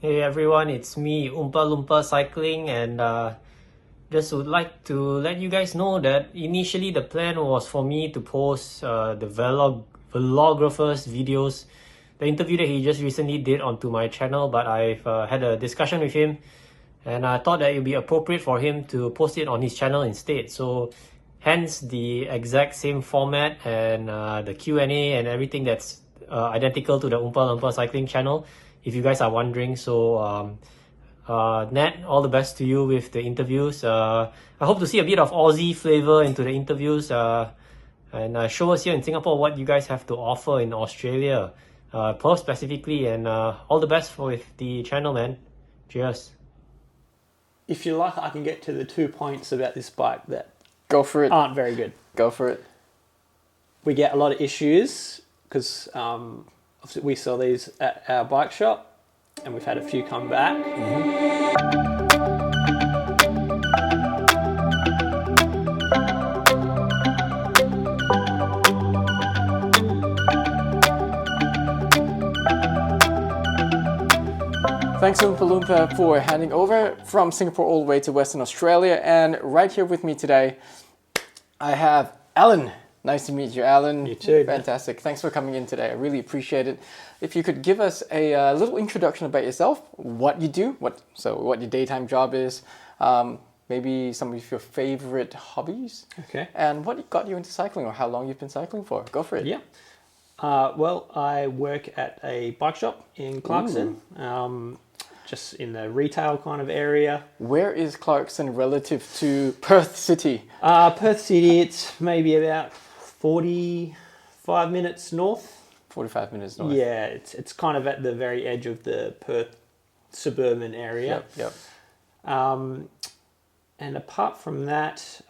Hey everyone, it's me, Oompa Loompa Cycling, and just would like to let you guys know that initially the plan was for me to post the VeloGrapher's videos, the interview that he just recently did onto my channel, but I've had a discussion with him, and I thought that it would be appropriate for him to post it on his channel instead. So hence the exact same format and the Q&A and everything that's identical to the Oompa Loompa Cycling channel, if you guys are wondering. So Nat, all the best to you with the interviews. I hope to see a bit of Aussie flavor into the interviews, and show us here in Singapore what you guys have to offer in Australia, Perth specifically, and all the best with the channel, man. Cheers. If you like, I can get to the 2 points about this bike that Go for it. aren't very good. Go for it. We get a lot of issues because we sell these at our bike shop, and we've had a few come back. Thanks Oompa Loompa for handing over from Singapore all the way to Western Australia. And right here with me today, I have Allan. Nice to meet you, Allan. You too. Fantastic. Thanks for coming in today. I really appreciate it. If you could give us a little introduction about yourself, what you do, what your daytime job is, maybe some of your favorite hobbies, Okay. and what got you into cycling or how long you've been cycling for. Go for it. Yeah. Well, I work at a bike shop in Clarkson, just in the retail kind of area. Where is Clarkson relative to Perth City? Perth City, it's maybe about 45 minutes north. 45 minutes north. Yeah, it's kind of at the very edge of the Perth suburban area. Yep. And apart from that,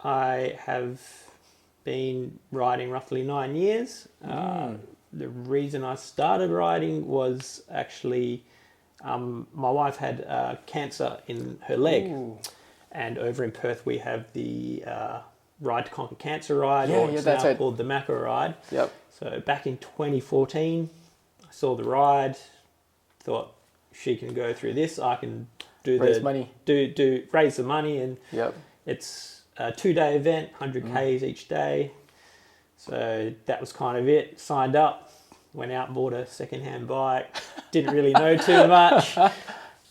I have been riding roughly 9 years. The reason I started riding was actually my wife had cancer in her leg. Ooh. And over in Perth we have the Ride to Conquer Cancer ride, Yeah, or it's that's now right. called the Macca ride. Yep. So back in 2014, I saw the ride, thought she can go through this, I can do Raise money. do raise the money, and Yep. it's a 2-day event, 100 Ks each day. So that was kind of it. Signed up, went out, bought a second-hand bike. Didn't really know too much.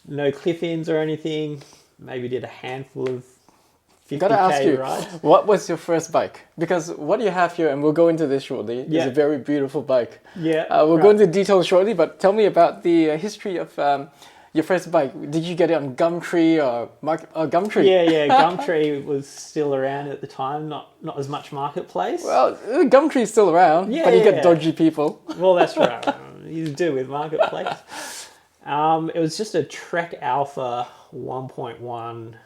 No cliff-ins or anything. Maybe did a handful of 50K Gotta ask you, rides. what was your first bike? Because what you have here, and we'll go into this shortly, is Yeah. a very beautiful bike. Yeah. We'll go into details shortly, but tell me about the history of your first bike. Did you get it on Gumtree or Gumtree? Yeah. Gumtree was still around at the time. Not as much marketplace. Well, Gumtree's still around, but you Yeah. get dodgy people. Well, that's right. You do with marketplace. It was just a Trek Alpha 1.1.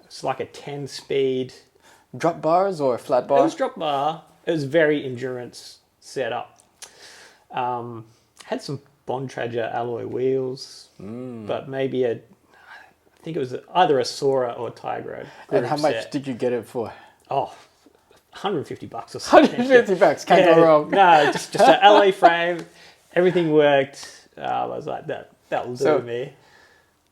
It's like a 10-speed. Drop bars or flat It bar? was drop bar. It was very endurance setup. Had some Bontrager alloy wheels, but maybe I think it was either a Sora or Tigra. And how much Groupset. did you get it for? Oh, $150 or something. 150 bucks, can't go wrong. No, just an alloy frame. Everything worked. I was like, that'll do So- me.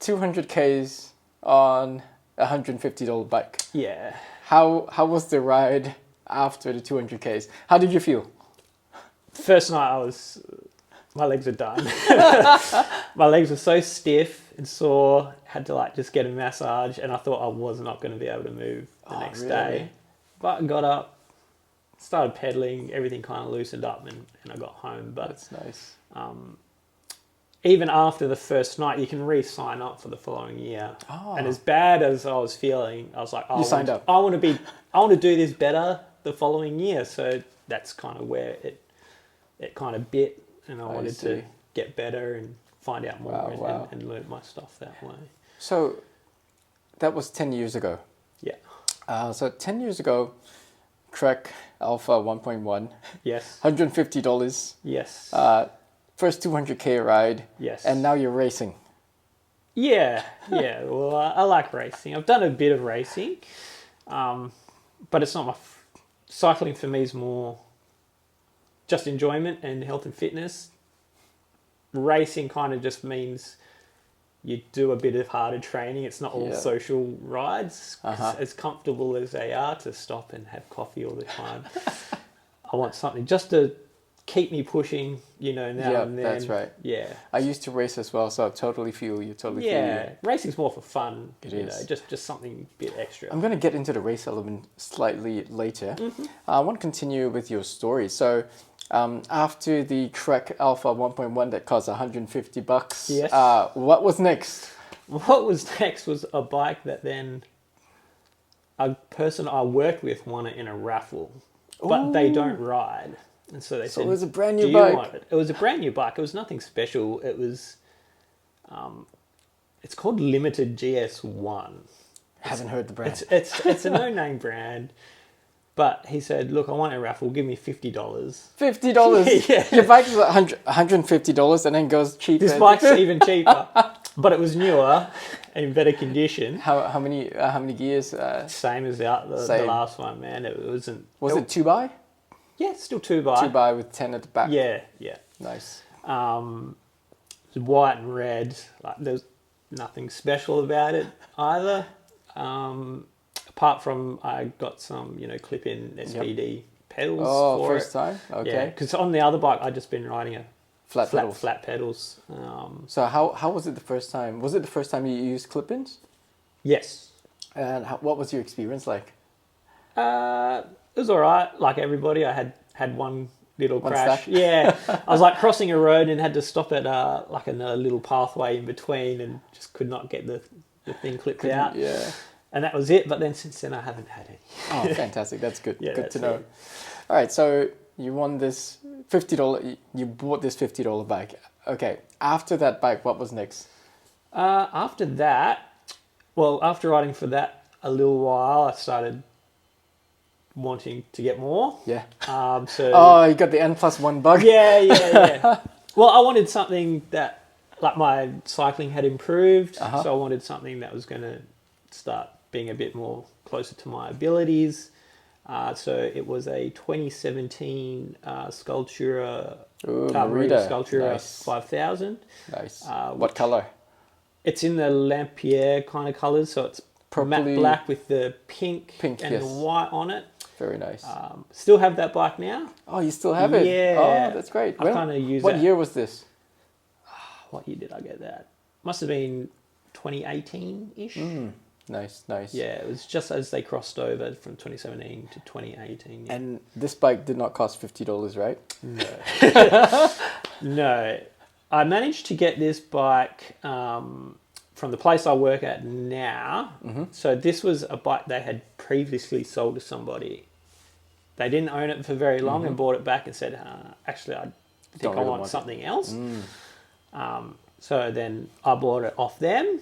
200 Ks on a $150 bike. Yeah. How was the ride after the 200 Ks? How did you feel? First night my legs were done. My legs were so stiff and sore, had to just get a massage, and I thought I was not going to be able to move the next really? day. But I got up, started pedaling, everything kind of loosened up, and I got home. But That's nice. even after the first night, you can re-sign up for the following year. Oh. And as bad as I was feeling, I was like, You signed up. I want to do this better the following year. So that's kind of where it kind of bit, and I wanted to see. get better and find out more Wow. and learn my stuff that way. So that was 10 years ago. Yeah. So 10 years ago, Trek Alpha 1.1, Yes. $150. Yes. First 200K ride. Yes. And now you're racing. Yeah. Well, I like racing. I've done a bit of racing, but it's not my cycling for me is more just enjoyment and health and fitness. racing kind of just means you do a bit of harder training. It's not all Yeah. social rides. 'Cause Uh-huh. as comfortable as they are to stop and have coffee all the time, I want something just to keep me pushing, now Yeah, and then. that's right. Yeah. I used to race as well, so I totally feel you. Totally feel Yeah, you. racing's more for fun. It you is. know, just something a bit extra. I'm going to get into the race element slightly later. Mm-hmm. I want to continue with your story. So, after the Trek Alpha 1.1 that cost $150, Yes. What was next? What was next was a bike that then a person I worked with won it in a raffle, but they don't ride. And so they So said, it was a brand new "Do you bike." want it?" It was a brand new bike. It was nothing special. It was, it's called Limited GS1. Haven't heard the brand. It's a no-name brand. But he said, "Look, I want a raffle. Give me $50." $50. Yeah. Your bike is $150 and then goes cheaper. This bike's even cheaper, but it was newer and in better condition. How many gears? Same as the Same. last one, man. It wasn't. Was it 2x? Yeah, it's still 2x. 2x with 10 at the back. Yeah. Nice. It was white and red. Like there's nothing special about it either. Apart from I got some, clip-in SPD pedals. Oh, for first it. time? Okay. Yeah, because on the other bike I'd just been riding a Flat pedals. flat pedals. So how was it the first time? Was it the first time you used clip-ins? Yes. And what was your experience like? It was all right. Like everybody, I had one little One crash. stack? Yeah, I was like crossing a road and had to stop at like another little pathway in between, and just could not get the thing clipped out. Yeah. And that was it. But then since then, I haven't had any. Oh, fantastic. That's good. Yeah, good that's to know. it. All right, so you won this $50, you bought this $50 bike. Okay, after that bike, what was next? After that, after riding for that a little while, I started wanting to get more. Yeah. So Oh, you got the N+1 bug? Yeah. Well, I wanted something that, like, my cycling had improved, Uh-huh. so I wanted something that was going to start being a bit more closer to my abilities. So it was a 2017 Sculptura, Ooh, Marine Merida. Sculptura Nice. 5000. Nice. What What color? It's in the Lampier kind of colours, so it's matte Purpley- black with the pink Pink, and yes. the white on it. Very nice. Still have that bike now. Oh, you still have it? Yeah. Oh, that's great. I kinda use What that. year was this? What year did I get that? Must have been 2018-ish. Nice, nice. Yeah, it was just as they crossed over from 2017 to 2018. Yeah. And this bike did not cost $50, right? No. No. I managed to get this bike from the place I work at now. Mm-hmm. So this was a bike they had previously sold to somebody. They didn't own it for very long and bought it back and said, actually, I think Don't I really want want it." something else. So then I bought it off them.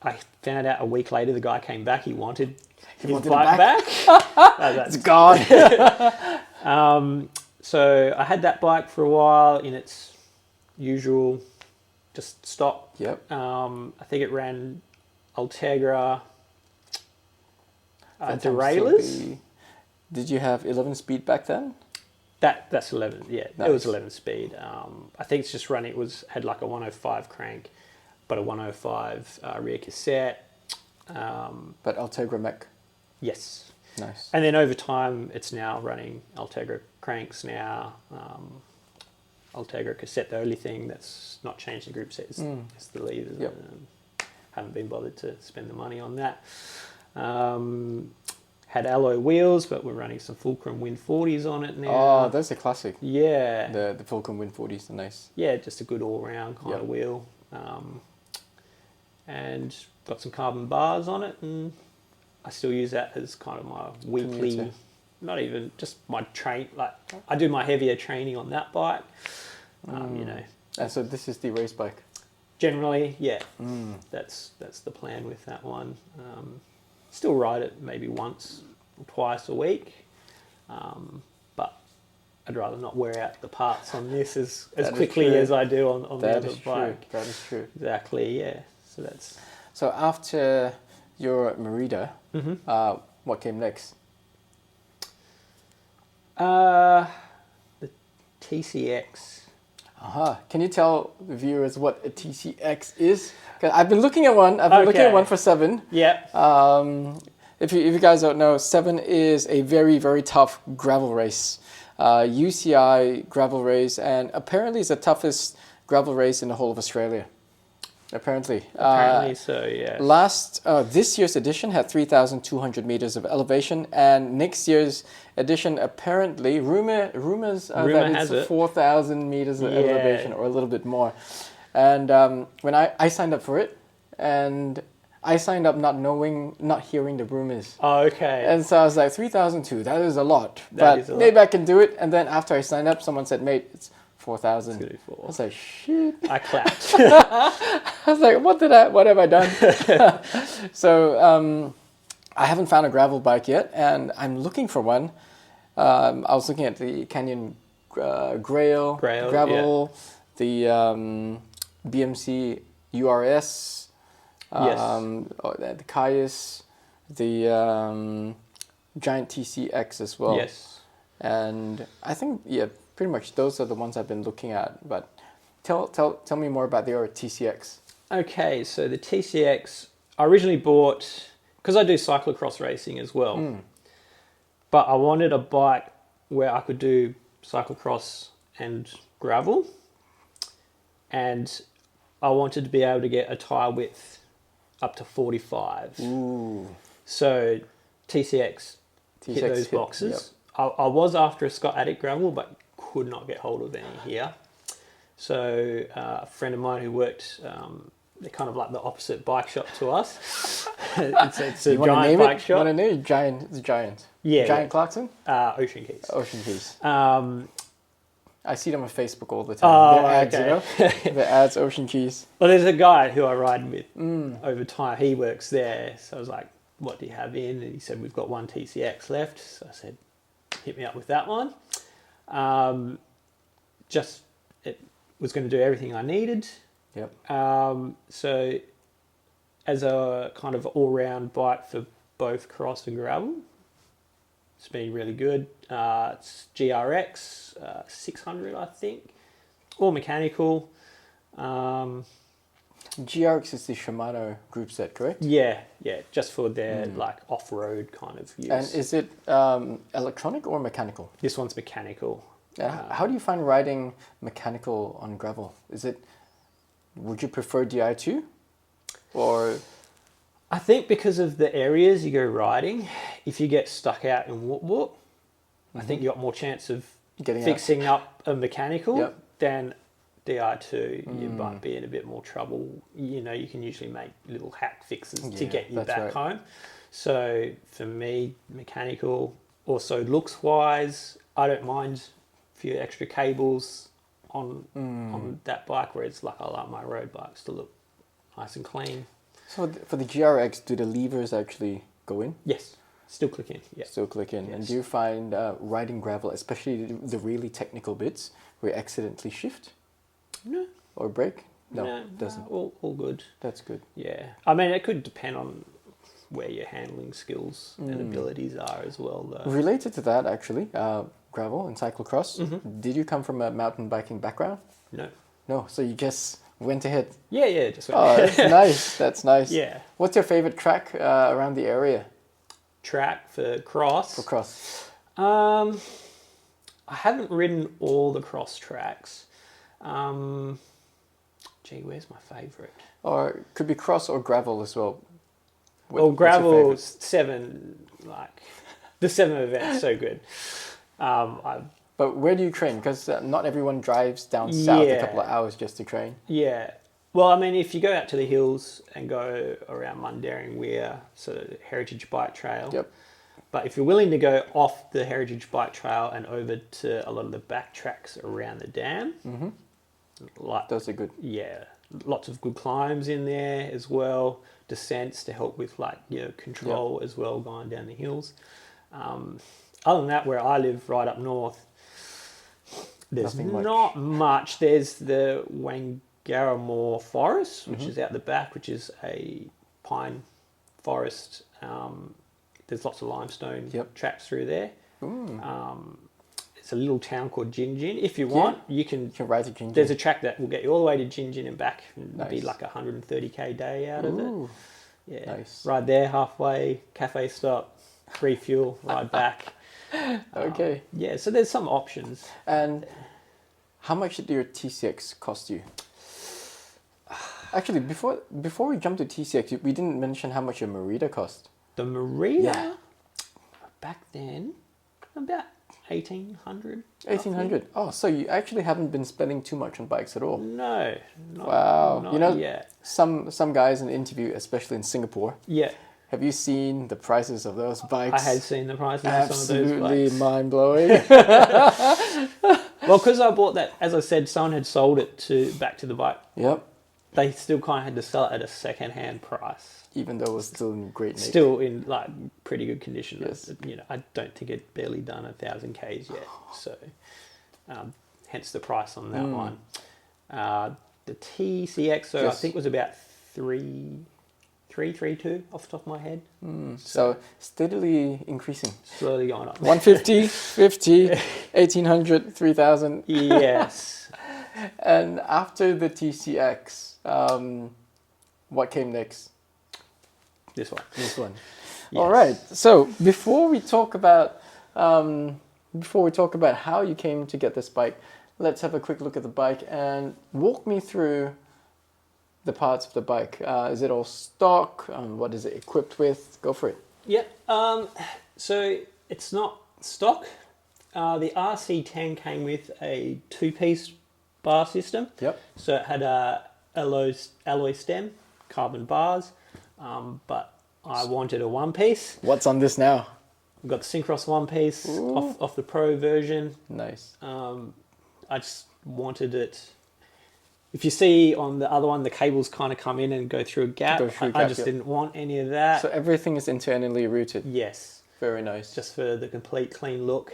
I found out a week later the guy came back. He wanted his wanted it bike back? back. It's gone. So I had that bike for a while in its usual just stock. Yep. I think it ran ultegra That derailleurs. would be- Did you have 11 speed back then? That's 11. Yeah, Nice. it was 11 speed. I think it's just running. Had like a 105 crank, but a 105 rear cassette. But Ultegra mech. Yes. Nice. And then over time, it's now running Ultegra cranks now. Ultegra cassette, the only thing that's not changed the group set is the levers. Yep. Haven't been bothered to spend the money on that. Had alloy wheels, but we're running some Fulcrum Wind 40s on it now. Oh, that's a classic. Yeah. The Fulcrum Wind 40s are nice. Yeah, just a good all-round kind Yep. of wheel. And got some carbon bars on it, and I still use that as kind of my weekly, Commuter. not even just my train. Like I do my heavier training on that bike. You know, And so this is the race bike. generally, yeah, that's the plan with that one. Still ride it maybe once or twice a week, but I'd rather not wear out the parts on this as That is quickly true. as I do on the That other is true. bike. That is true. Exactly, yeah. So that's So after your Merida, what came next? the TCX. Can you tell the viewers what a TCX is? 'Cause I've been looking at one. I've been looking at one for 7. Yeah. If you guys don't know, 7 is a very, very tough gravel race. UCI gravel race, and apparently it's the toughest gravel race in the whole of Australia. Apparently. So, yeah. This year's edition had 3,200 meters of elevation, and next year's edition apparently, rumors are that it's 4,000 meters of elevation or a little bit more. And when I signed up for it, and I signed up not hearing the rumors. Oh, okay. And so I was like, 3,002, that is a lot. But maybe I can do it. And then after I signed up, someone said, mate, it's 4,000. I was like, shit. I clapped. I was like, what have I done? So I haven't found a gravel bike yet, and I'm looking for one. I was looking at the Canyon Grail gravel, the BMC URS, the Caius, the Giant TCX as well. Yes. And I think, pretty much those are the ones I've been looking at. But tell me more about your TCX. Okay, so the TCX, I originally bought, because I do cyclocross racing as well, but I wanted a bike where I could do cyclocross and gravel, and I wanted to be able to get a tyre width up to 45. Ooh. So TCX hit those boxes. Yep. I was after a Scott Addict gravel, but could not get hold of any here. So a friend of mine who worked, they're kind of like the opposite bike shop to us. it's a giant bike shop. You want to name it? Giant. Yeah. Giant Clarkson? Ocean Keys. Ocean Keys. I see them on Facebook all the Oh, time. Their ads, okay. The ads, Ocean Keys. Well, there's a guy who I ride with over time. He works there. So I was like, what do you have in? And he said, we've got one TCX left. So I said, hit me up with that one. It was going to do everything I needed. Yep. So as a kind of all-round bike for both cross and gravel, it's been really good. It's GRX 600, I think, all mechanical. GRX is the Shimano Groupset, correct? Yeah, just for their like off-road kind of use. And is it electronic or mechanical? This one's mechanical. How do you find riding mechanical on gravel? Would you prefer Di2? Or I think because of the areas you go riding, if you get stuck out in whoop, I think you got more chance of fixing up a mechanical than Di2. You might be in a bit more trouble. You know, you can usually make little hack fixes to get you back home. So for me, mechanical. Also looks wise, I don't mind a few extra cables on that bike, where it's like I like my road bikes to look nice and clean. So for the GRX, do the levers actually go in? Yes, still click in. Yeah, still click in. Yes. And do you find riding gravel, especially the really technical bits, where you accidentally shift? No. Or brake? No, doesn't. All good. That's good. Yeah, I mean, it could depend on where your handling skills and abilities are as well, though. Related to that, actually, gravel and cyclocross, did you come from a mountain biking background? No, so you just went ahead? Yeah, just went ahead. That's nice. That's nice. Yeah. What's your favorite track around the area? Track for cross? For cross. I haven't ridden all the cross tracks. Where's my favourite? Or it could be cross or gravel as well. Gravel 7, like the 7 event's so good. But where do you train? Because not everyone drives down south a couple of hours just to train. Yeah. Well, I mean, if you go out to the hills and go around Mundaring Weir, so the Heritage Bike Trail. Yep. But if you're willing to go off the Heritage Bike Trail and over to a lot of the back tracks around the dam, those are good. Yeah, lots of good climbs in there as well. Descents to help with control as well, going down the hills. Other than that, where I live right up north, there's not much. There's the Wangaramore Forest, which is out the back, which is a pine forest. There's lots of limestone tracks through there. There's It's a little town called Gin. If you want, you can ride to Gin. There's a track that will get you all the way to Gin and back. It'll be Nice. like a 130k day out of it. Yeah. Nice. Ride there halfway, cafe stop, refuel, ride back. Okay. Yeah, so there's some options. And how much did your TCX cost you? Actually, before we jump to TCX, we didn't mention how much your Merida cost. The Merida, Yeah. back then, about 1,800. 1,800. Oh, so you actually haven't been spending too much on bikes at all. No. Wow. Not You know, yet. some guys in the interview, especially in Singapore, Yeah. have you seen the prices of those bikes? I had seen the prices of some of those Absolutely bikes. mind-blowing. Well, because I bought that, as I said, someone had sold it back to the bike. Yep. They still kind of had to sell it at a second-hand price. Even though it was still in great nick. Still in like pretty good condition. Yes. You know, I don't think it barely done 1,000 k's yet. So, hence the price on that one. The TCX, so I Yes. think was about 332 off the top of my head. So steadily increasing. Slowly going up. 150, 50, 1,800, 3,000. Yes. And after the TCX, what came next? This one. This one. Yes. All right. So before we talk about how you came to get this bike, let's have a quick look at the bike and walk me through the parts of the bike. Is it all stock? What is it equipped with? Go for it. Yep. So it's not stock. The RC10 came with a 2-piece bar system. Yep. So it had a alloy stem, carbon bars, but I wanted a 1-piece. What's on this now? We've got the Syncros 1-piece off the Pro version. Nice. I just wanted it. If you see on the other one, the cables kind of come in and go through a gap. I just didn't want any of that. So everything is internally routed. Yes. Very nice. Just for the complete clean look.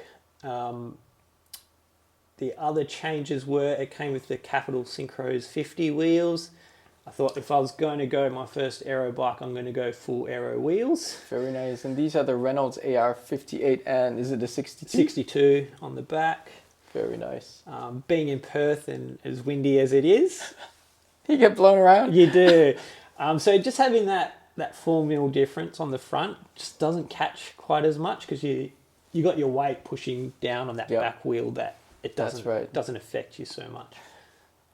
The other changes were it came with the Capital Syncros 50 wheels. I thought if I was going to go my first Aero bike, I'm going to go full Aero wheels. Very nice. And these are the Reynolds AR 58 and is it the 62? 62 on the back. Very nice. Being in Perth and as windy as it is, You get blown around? you do. So just having that 4mm difference on the front just doesn't catch quite as much because you got your weight pushing down on that back wheel that it doesn't affect you so much.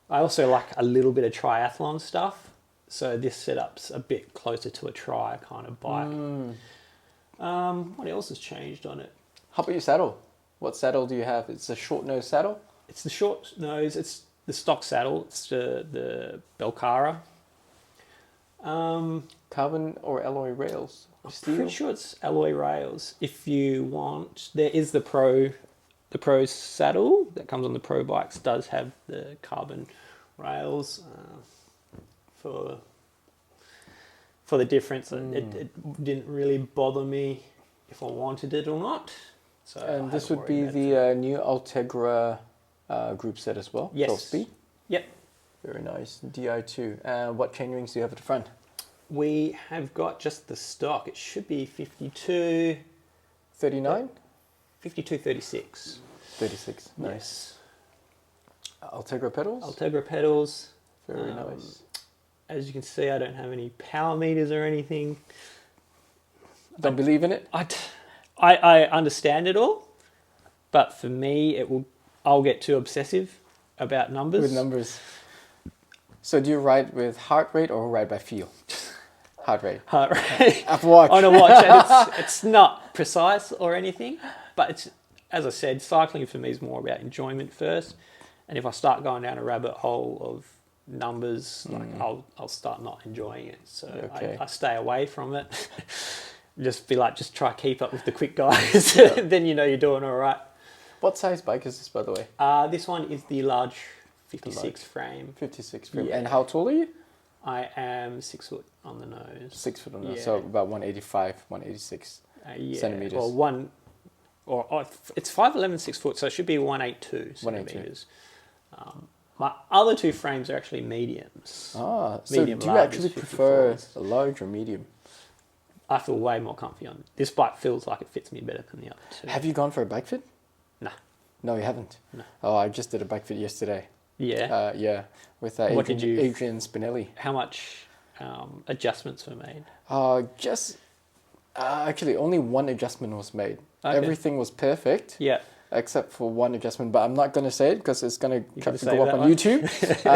I also like a little bit of triathlon stuff, so this setup's a bit closer to a tri kind of bike. What else has changed on it? How about your saddle? What saddle do you have? It's a short nose saddle? It's the short nose. It's the stock saddle. It's the Belcarra. Carbon or alloy rails? I'm Steel? pretty sure it's alloy rails. If you want, there is the Pro saddle that comes on the Pro bikes does have the carbon rails for the difference. It didn't really bother me if I wanted it or not. So And I this haven't would be worried about it. the new Ultegra group set as well? Yes. 12 speed? Yep. Very nice. DI2. What chain rings do you have at the front? We have got just the stock. It should be 52, 39? 52, 36. 36. Nice. Yes. Ultegra pedals? Ultegra pedals. Very nice. As you can see, I don't have any power meters or anything. Don't believe in it? I understand it all, but for me, I'll get too obsessive about numbers. With numbers. So do you ride with heart rate or ride by feel? Heart rate. Heart rate Apple Watch. on a watch, and it's not precise or anything, but it's, as I said, cycling for me is more about enjoyment first. And if I start going down a rabbit hole of numbers, like I'll start not enjoying it. So Okay. I stay away from it. Just try to keep up with the quick guys. Then you know you're doing all right. What size bike is this, by the way? This one is the large 56 frame. 56 frame. Yeah. And how tall are you? I am 6 foot on the nose. 6 foot on the Yeah. so about 185, 186 centimeters. Or it's 5'11", 6 foot, so it should be 182 182. centimeters. My other two frames are actually mediums. Ah, so Medium, do you large actually is prefer 54s. a large or medium? I feel way more comfy on it. This bike feels like it fits me better than the other two. Have you gone for a bike fit? Nah. No, you haven't. No. Oh, I just did a bike fit yesterday. Yeah. Yeah, with What did you- Adrian Spinelli. How much adjustments were made? Just actually only one adjustment was made. Okay. Everything was perfect. Yeah. Except for one adjustment, but I'm not going to say it because it's going to gonna go save up that on one? YouTube.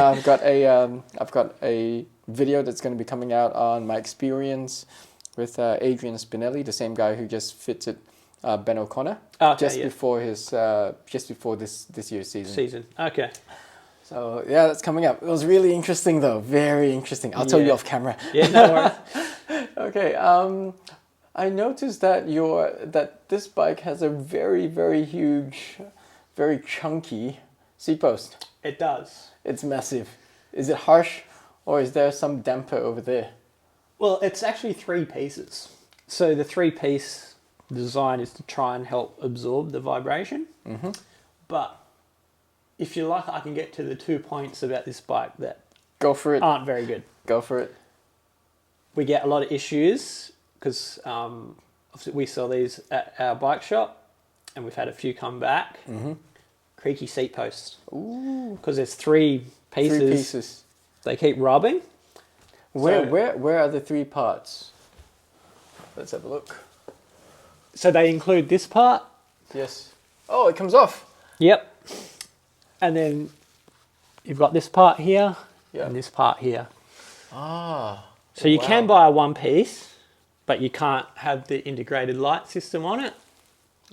I've got a video that's going to be coming out on my experience with Adrian Spinelli, the same guy who just fitted Ben O'Connor before this year's season. Okay. So yeah, that's coming up. It was really interesting though, very interesting. I'll tell you off camera. Yeah, no worries. Okay. I noticed that this bike has a very, very huge, very chunky seat post. It does. It's massive. Is it harsh, or is there some damper over there? Well, it's actually 3 pieces. So the 3-piece design is to try and help absorb the vibration. Mm-hmm. But if you like, I can get to the 2 points about this bike that Go for it. aren't very good. Go for it. We get a lot of issues because we sell these at our bike shop, and we've had a few come back. Mm-hmm. Creaky seat post. Ooh. Because there's 3 pieces. 3 pieces. They keep rubbing. Where are the 3 parts? Let's have a look. So they include this part. Yes. Oh, it comes off. Yep. And then you've got this part here Yeah. and this part here. Ah. So you wow. can buy a 1 piece, but you can't have the integrated light system on it.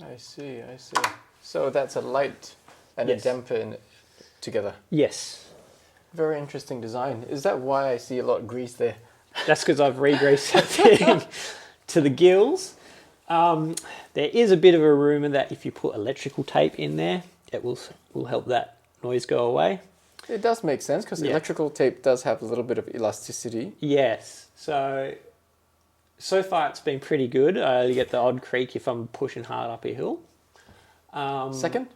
I see. So that's a light and Yes. a damper together. Yes. Very interesting design. Is that why I see a lot of grease there? That's because I've re-greased that thing to the gills. There is a bit of a rumour that if you put electrical tape in there, it will help that noise go away. It does make sense because Yeah. electrical tape does have a little bit of elasticity. Yes. So far it's been pretty good. I only get the odd creak if I'm pushing hard up a hill. Second?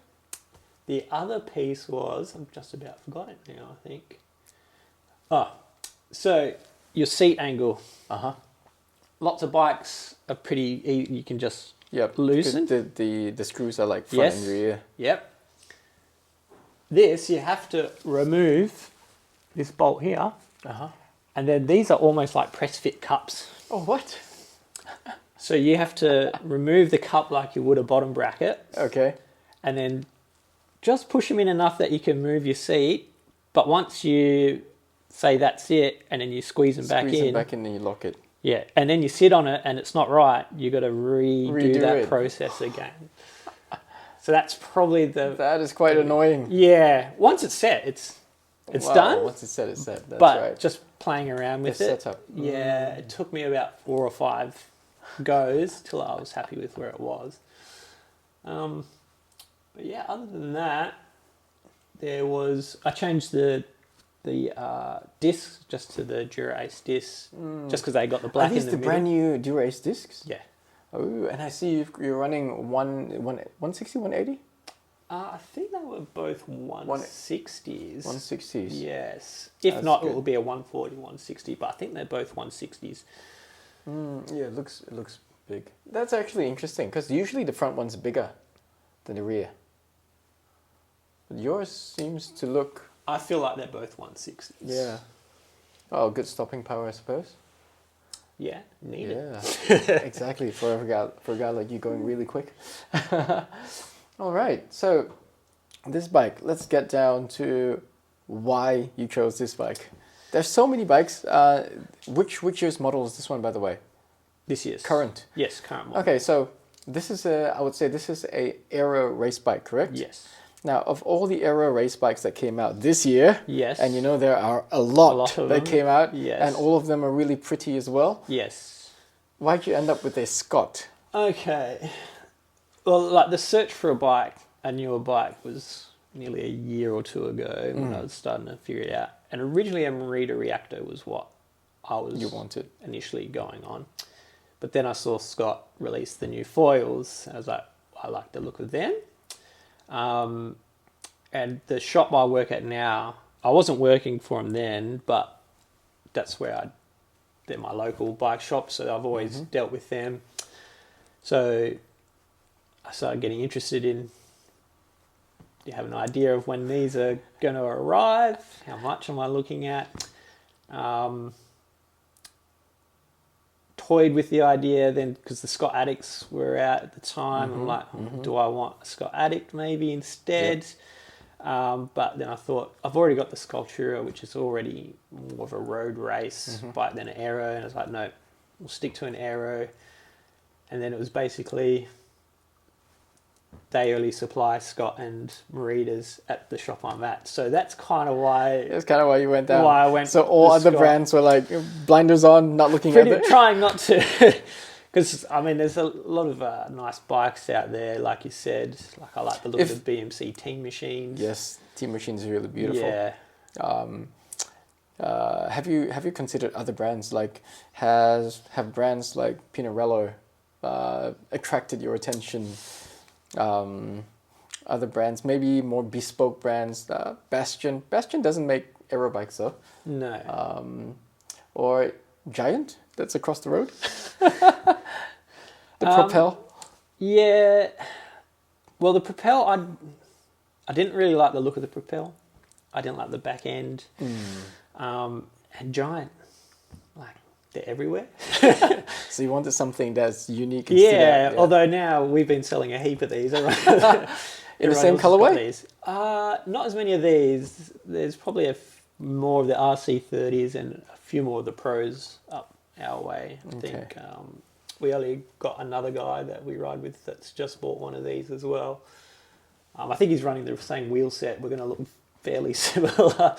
The other piece was, I've just about forgot it now, I think. So your seat angle. Uh-huh. Lots of bikes are pretty easy. You can just Yep. loosen. The screws are like front and rear. Yep. This, you have to remove this bolt here. Uh-huh. And then these are almost like press fit cups. Oh, what? So you have to remove the cup like you would a bottom bracket. Okay. And then just push them in enough that you can move your seat. But once you say that's it, and then you squeeze them back in. and then you lock it. Yeah, and then you sit on it and it's not right. You got to redo that it. process again. So that's probably That is quite annoying. Yeah, once it's set, it's Wow, done. Once it's set, it's set. That's but right. just playing around with The it. setup. Yeah, it took me about 4 or 5 goes till I was happy with where it was. But yeah, other than that, I changed the discs just to the Dura-Ace discs, just because they got the black Are these in the the brand middle. new Dura-Ace discs? Yeah. Oh, and I see you're running 160, 180? I think they were both 160s. 160s. Yes. If That's not, good. it will be a 140, 160, but I think they're both 160s. Yeah, it looks big. That's actually interesting because usually the front one's bigger than the rear. But yours seems to look... I feel like they're both 160s. Yeah. Oh, good stopping power, I suppose. Yeah, need it. Yeah, exactly. For a guy like you going really quick. All right. So this bike, let's get down to why you chose this bike. There's so many bikes. Which year's model is this one, by the way? This year's. Current. Yes, current model. Okay, so I would say this is a Aero race bike, correct? Yes. Now, of all the Aero race bikes that came out this year, Yes. and you know there are a lot of that them. came out, Yes. and all of them are really pretty as well. Yes. Why'd you end up with a Scott? Okay. Well, like the search for a newer bike was nearly a year or 2 ago when I was starting to figure it out. And originally a Merida Reactor was what I was You wanted. initially going on. But then I saw Scott release the new foils. I was like, I like the look of them. And the shop I work at now, I wasn't working for them then, but that's where they're my local bike shop, so I've always dealt with them. So I started getting interested in Do you have an idea of when these are going to arrive? How much am I looking at? Toyed with the idea then, because the Scott Addicts were out at the time. I'm like, do I want a Scott Addict maybe instead? But then I thought, I've already got the Sculptura, which is already more of a road race bike than an Aero. And I was like, no, we'll stick to an Aero. And then it was basically, they only supply Scott and Maritas at the shop I'm at. So that's kind of why... That's kind of why you went down. Why I went. So all other Scott. brands were like blinders on, not looking at it. Trying not to... Because, I mean, there's a lot of nice bikes out there, like you said. Like, I like the look of the BMC Team Machines. Yes, Team Machines are really beautiful. Yeah. Have you considered other brands? Like, have brands like Pinarello attracted your attention? Other brands, maybe more bespoke brands. Bastion doesn't make aero bikes though. No. Or Giant, that's across the road. The Propel. Yeah. Well, the Propel, I didn't really like the look of the Propel. I didn't like the back end. And Giant, like, they're everywhere. So you wanted something that's unique. Yeah, although now we've been selling a heap of these. In the same colorway? Not as many of these. There's probably more of the RC30s and a few more of the Pros up our way. I think we only got another guy that we ride with that's just bought one of these as well. I think he's running the same wheel set. We're going to look fairly similar.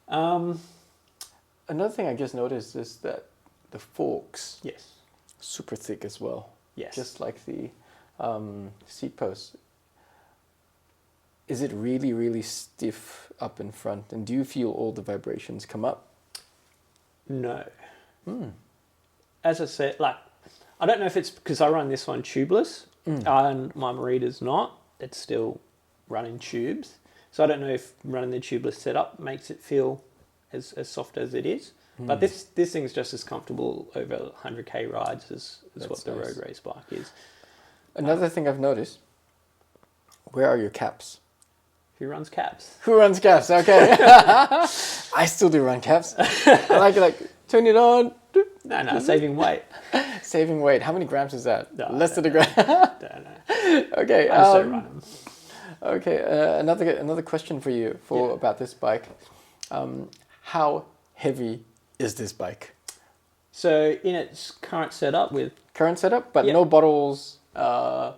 Another thing I just noticed is that the forks, Yes. super thick as well. Yes. Just like the seat posts. Is it really, really stiff up in front? And do you feel all the vibrations come up? No. As I said, like, I don't know if it's because I run this one tubeless and my Marita's not. It's still running tubes. So I don't know if running the tubeless setup makes it feel as soft as it is. But this thing's just as comfortable over 100k rides as what the road race bike is. Another thing I've noticed, where are your caps? Who runs caps? Who runs caps? Okay. I still do run caps. I like turn it on. No, saving weight. Saving weight. How many grams is that? No, Less than a gram. Don't know. Okay. I just don't run them. Okay. Another question for you about this bike. How heavy is this bike? So in its current setup with... Current setup, but no bottles, no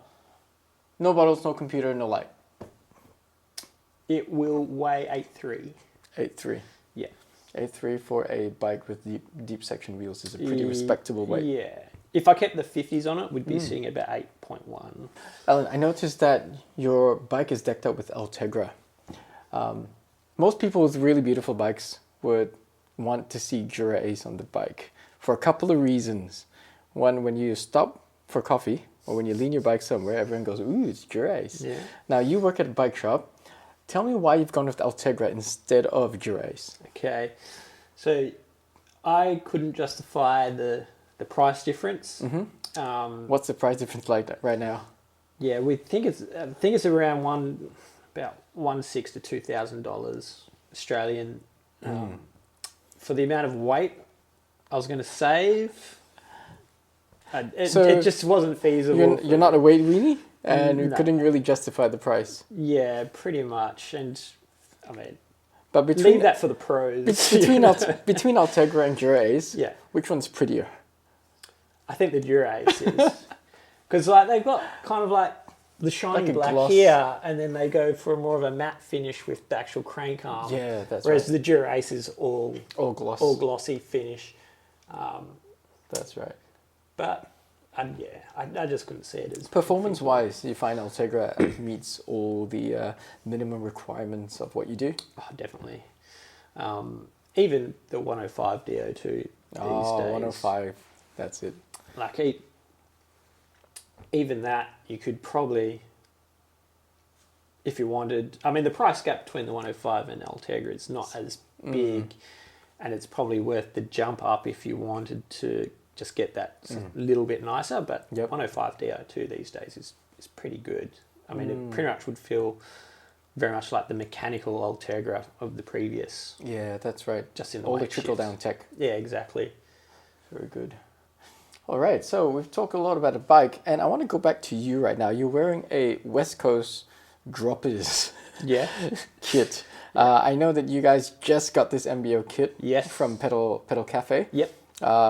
computer, no light. It will weigh 8.3. 8.3. Yeah. 8.3 for a bike with deep section wheels is a pretty respectable weight. Yeah. If I kept the 50s on it, we'd be sitting at about 8.1. Allan, I noticed that your bike is decked out with ultegra. Most people with really beautiful bikes would want to see Dura Ace on the bike for a couple of reasons. One, when you stop for coffee or when you lean your bike somewhere, everyone goes, ooh, it's Dura Ace. Yeah. Now, you work at a bike shop. Tell me why you've gone with ultegra instead of Dura Ace. Okay. So I couldn't justify the price difference. What's the price difference like right now? Yeah, we think it's around about $1,600 to $2,000 Australian. For the amount of weight I was going to save, it just wasn't feasible. You're not a weight weenie, and you couldn't really justify the price. Yeah, pretty much. And I mean, but leave that for the pros. Between ultegra and Dura Ace, which one's prettier? I think the Dura Ace is, because like they've got kind of like the shiny like black gloss here, and then they go for more of a matte finish with the actual crank arm. Yeah, that's whereas right. the Dura Ace is all glossy finish. That's right. But I just couldn't see it as performance-wise. You find ultegra meets all the minimum requirements of what you do. Oh, definitely. Even the 105 DO2 these days. 105. That's it. Like even that, you could probably, if you wanted, I mean, the price gap between the 105 and ultegra is not as big, and it's probably worth the jump up if you wanted to just get that little bit nicer. But 105 DO2 these days is pretty good. I mean, it pretty much would feel very much like the mechanical ultegra of the previous. Yeah, that's right. Just in the all way the it trickle shifts. down tech. Yeah, exactly. Very good. All right, so we've talked a lot about the bike, and I want to go back to you right now. You're wearing a West Coast droppers Yeah. kit. I know that you guys just got this MBO kit Yes. from Pedal Cafe. Yep.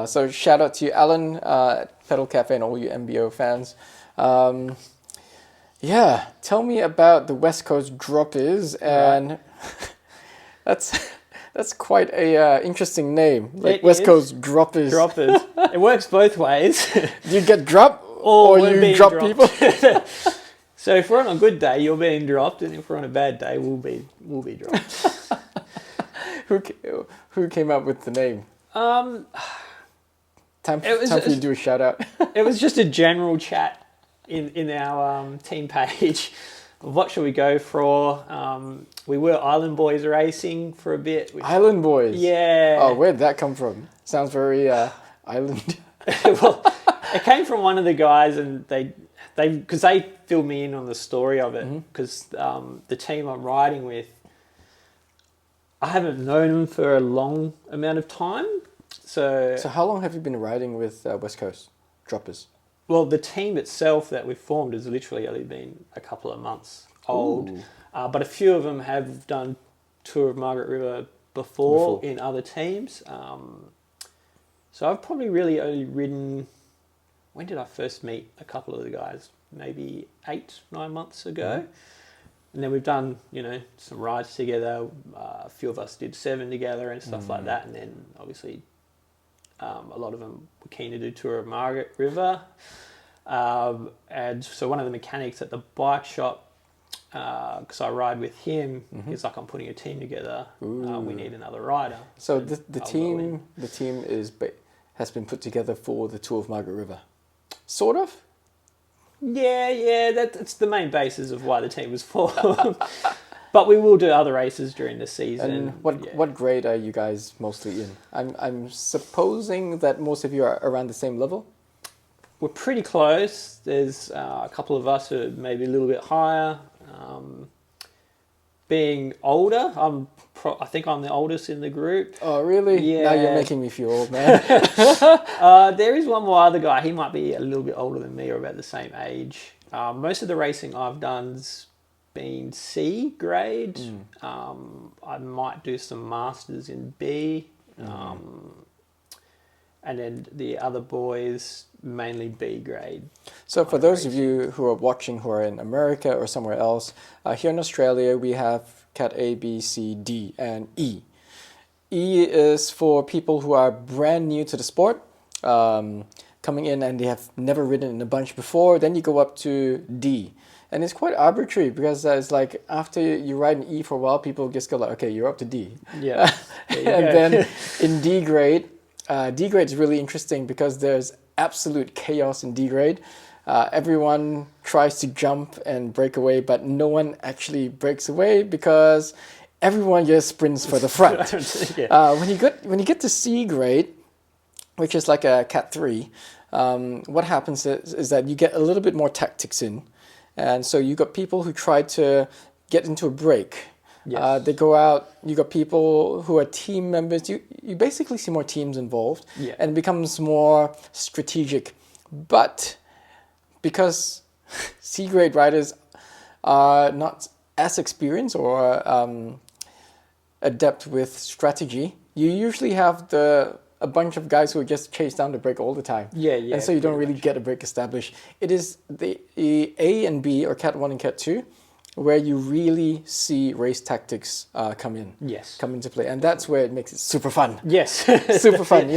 So shout out to you, Allan, Pedal Cafe, and all you MBO fans. Yeah, tell me about the West Coast droppers, and that's quite a interesting name, like It West is. Coast droppers. Droppers. It works both ways. You get dropped, or we're you being drop dropped. people. So if we're on a good day, you're being dropped, and if we're on a bad day, we'll be dropped. Who came up with the name? Time for you to do a shout out. It was just a general chat in our team page. What should we go for? We were Island Boys Racing for a bit. Island Boys. Yeah. Oh, where'd that come from? Sounds very island. Well, it came from one of the guys, and they because they filled me in on the story of it, because the team I'm riding with, I haven't known them for a long amount of time. So how long have you been riding with West Coast droppers? well, the team itself that we've formed has literally only been a couple of months old, but a few of them have done Tour of Margaret River before in other teams. So I've probably really only ridden. When did I first meet a couple of the guys? Maybe 8-9 months ago. And then we've done, some rides together. A few of us did 7 together and stuff like that. And then obviously a lot of them were keen to do Tour of Margaret River. And so one of the mechanics at the bike shop, because I ride with him, he's like, I'm putting a team together. We need another rider. So the team has been put together for the Tour of Margaret River. Sort of? Yeah, that's the main basis of why the team was formed. But we will do other races during the season. And what grade are you guys mostly in? I'm supposing that most of you are around the same level? We're pretty close. There's a couple of us who are maybe a little bit higher. Being older, I think I'm the oldest in the group. Oh, really? Yeah. Now you're making me feel old, man. There is one more other guy. He might be a little bit older than me or about the same age. Most of the racing I've done's been C grade. I might do some masters in B. And then the other boys, mainly B grade. So for those of you who are watching who are in America or somewhere else, here in Australia we have Cat A, B, C, D, and E. E is for people who are brand new to the sport, coming in and they have never ridden in a bunch before. Then you go up to D. And it's quite arbitrary because it's like after you ride an E for a while, people just go like, okay, you're up to D. Yeah. And then in D grade is really interesting because there's absolute chaos in D grade. Everyone tries to jump and break away, but no one actually breaks away because everyone just sprints for the front. When you get to C grade, which is like a Cat 3, what happens is that you get a little bit more tactics in. And so you got people who try to get into a break. Yes. They go out, you got people who are team members. You basically see more teams involved, and it becomes more strategic. But because C-grade riders are not as experienced or adept with strategy, you usually have a bunch of guys who just chase down the break all the time. And so you don't really get a break established. It is the A and B, or Cat 1 and Cat 2, where you really see race tactics come into play. And that's where it makes it super fun. Yes. Super fun.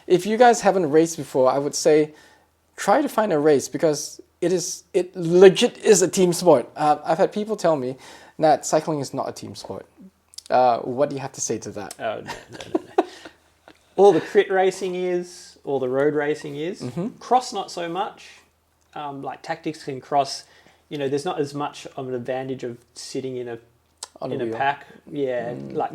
If you guys haven't raced before, I would say try to find a race because it legit is a team sport. I've had people tell me that cycling is not a team sport. What do you have to say to that? Oh, no. All the crit racing is, all the road racing is. Cross, not so much. Like tactics can cross, there's not as much of an advantage of sitting in a pack. Yeah, like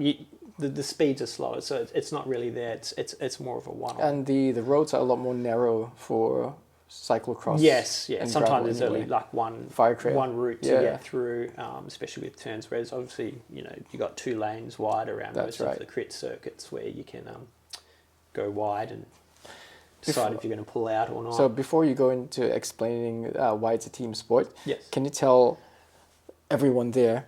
the speeds are slower, so it's not really there. It's more of a one-off. And the roads are a lot more narrow for cyclocross. Yes, yeah. and Sometimes gravel there's anyway. only like one Fire trail. one route to Yeah. get through, especially with turns. Whereas obviously, you know, you got 2 lanes wide around That's most right. of the crit circuits where you can go wide and decide if you're going to pull out or not. So before you go into explaining why it's a team sport, Yes. can you tell everyone there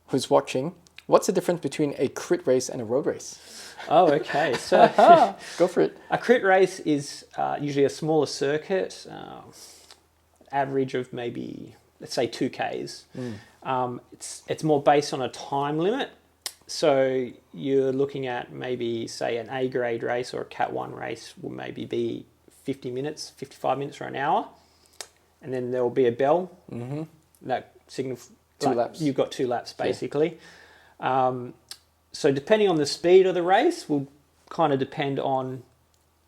who's watching what's the difference between a crit race and a road race? Oh, okay. So Go for it. a crit race is usually a smaller circuit, average of maybe, let's say, 2Ks. It's more based on a time limit. So you're looking at maybe, say, an A grade race or a Cat 1 race will maybe be 50 minutes, 55 minutes or an hour. And then there will be a bell. That signifies Two laps. You've got 2 laps, basically. So depending on the speed of the race will kind of depend on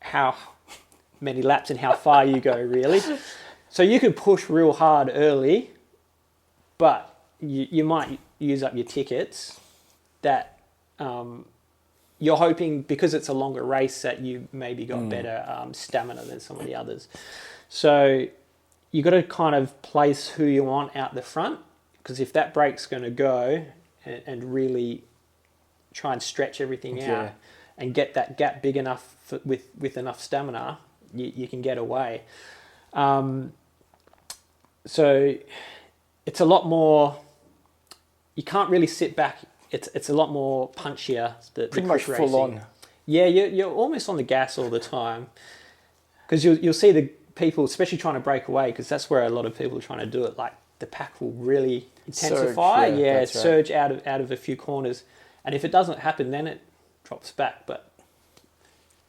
how many laps and how far you go, really. So you could push real hard early, but you might use up your tickets that you're hoping, because it's a longer race, that you maybe got better stamina than some of the others. So you got to kind of place who you want out the front, because if that brake's going to go and really try and stretch everything out and get that gap big enough with enough stamina, you can get away. So it's a lot more, you can't really sit back. It's a lot more punchier. Pretty much quick full racing. on. Yeah, you're almost on the gas all the time, because you'll see the people, especially trying to break away, because that's where a lot of people are trying to do it. Like the pack will really intensify, surge out of a few corners, and if it doesn't happen, then it drops back. But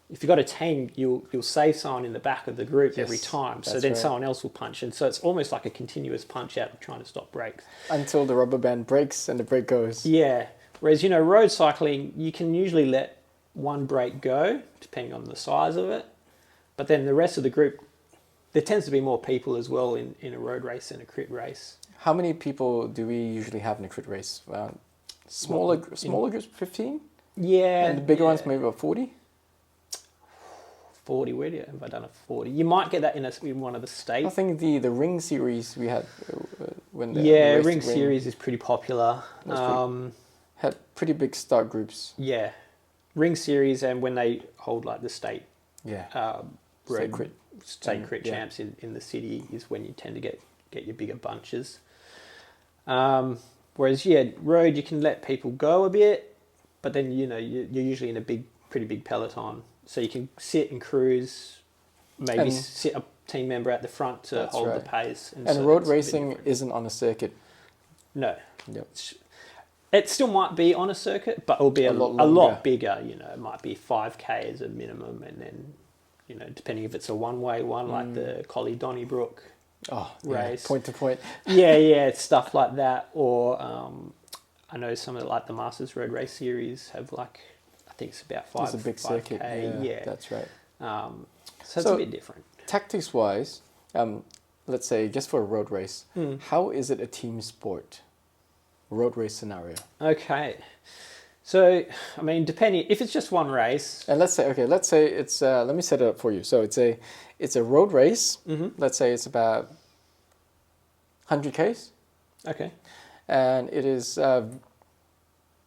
if you've got a team, you'll save someone in the back of the group every time, so then someone else will punch, and so it's almost like a continuous punch out of trying to stop brakes until the rubber band breaks and the brake goes. Yeah. Whereas, you know, road cycling, you can usually let one brake go, depending on the size of it. But then the rest of the group, there tends to be more people as well in a road race than a crit race. How many people do we usually have in a crit race? Smaller groups, 15? Yeah. And the bigger ones, maybe about 40? 40, where have I done a 40? You might get that in one of the states. I think the Ring series we had when the Ring series is pretty popular. Had pretty big start groups. Yeah. Ring series, and when they hold like the state State crit champs in the city is when you tend to get your bigger bunches. Whereas, road, you can let people go a bit, but then, you know, you're usually in a pretty big peloton. So you can sit and cruise, maybe sit a team member at the front to hold the pace. And so road racing isn't on a circuit. No. Yep. It still might be on a circuit, but it'll be a lot bigger. You know, it might be 5K as a minimum, and then, you know, depending if it's a one-way one, like the Collie Donnybrook race. Point to point. It's stuff like that. Or I know some of the Masters Road Race Series have like, I think it's about 5K. It's a big circuit. Yeah, that's right. So it's a bit different. Tactics-wise, let's say just for a road race, how is it a team sport? Road race scenario. Okay. So, I mean, depending, if it's just one race. And let's say it's, let me set it up for you. So it's a road race. Let's say it's about 100 Ks. Okay. And it is,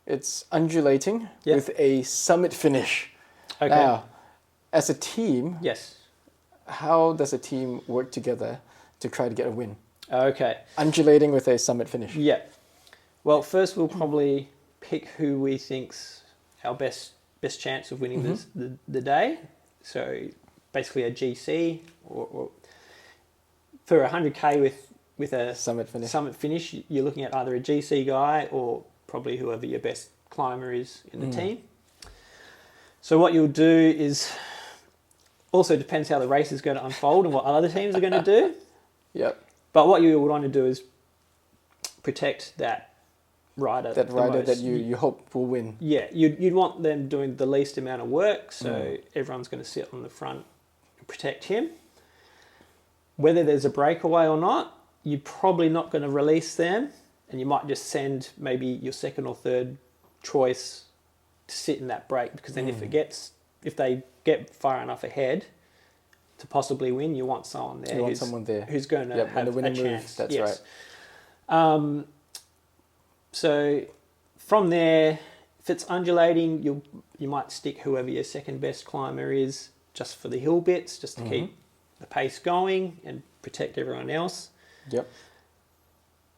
it's undulating with a summit finish. Okay. Now, as a team, how does a team work together to try to get a win? Okay. Undulating with a summit finish. Yeah. Well, first we'll probably pick who we think's our best chance of winning the day. So basically a GC or for 100K with a summit finish, you're looking at either a GC guy or probably whoever your best climber is in the team. So what you'll do is, also depends how the race is going to unfold and what other teams are going to do. Yep. But what you would want to do is protect that rider. That rider that you hope will win. Yeah, you'd want them doing the least amount of work, so everyone's going to sit on the front and protect him. Whether there's a breakaway or not, you're probably not going to release them, and you might just send maybe your second or third choice to sit in that break, because then if they get far enough ahead, to possibly win, you want someone there. Who's going to have a chance. That's yes. right. So from there, if it's undulating, you might stick whoever your second best climber is just for the hill bits, just to keep the pace going and protect everyone else. Yep.